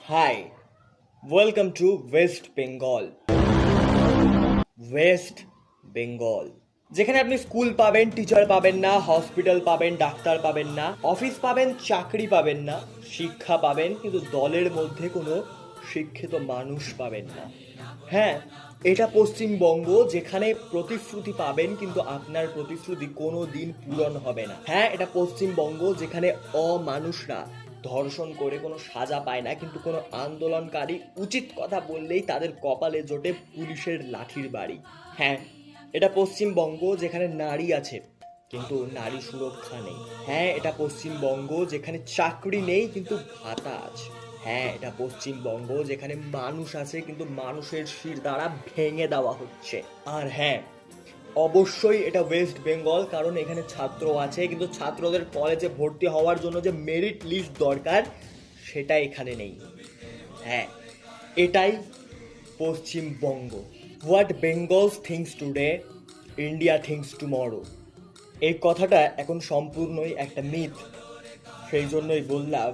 High, welcome to West Bengal. West Bengal, যেখানে আপনি school পাবেন, টিচার পাবেন না, হসপিটাল পাবেন, ডাক্তার পাবেন না, অফিস পাবেন, চাকরি পাবেন না, শিক্ষা পাবেন কিন্তু দলের মধ্যে কোনো শিক্ষিত মানুষ পাবেন না। হ্যাঁ, এটা পশ্চিমবঙ্গ, যেখানে প্রতিশ্রুতি পাবেন কিন্তু আপনার প্রতিশ্রুতি কোনো দিন পূরণ হবে না। হ্যাঁ, এটা পশ্চিমবঙ্গ, যেখানে অমানুষরা ধর্ষণ করে কোনো সাজা পায় না কিন্তু কোনো আন্দোলনকারী উচিত কথা বললেই তাদের কপালে জোটে পুলিশের লাঠির বাড়ি। হ্যাঁ, এটা পশ্চিমবঙ্গ, যেখানে নারী আছে কিন্তু নারী সুরক্ষা নেই। হ্যাঁ, এটা পশ্চিমবঙ্গ, যেখানে চাকরি নেই কিন্তু ভাতা আছে। হ্যাঁ, এটা পশ্চিমবঙ্গ, যেখানে মানুষ আছে কিন্তু মানুষের শির দ্বারা ভেঙে দেওয়া হচ্ছে। আর হ্যাঁ, অবশ্যই এটা ওয়েস্ট বেঙ্গল, কারণ এখানে ছাত্র আছে কিন্তু ছাত্রদের কলেজে ভর্তি হওয়ার জন্য যে মেরিট লিস্ট দরকার সেটা এখানে নেই। হ্যাঁ, এটাই Paschimbanga. What Bengal's things today, India things tomorrow. এই কথাটা এখন সম্পূর্ণই একটা মিথ। সেই জন্যই বললাম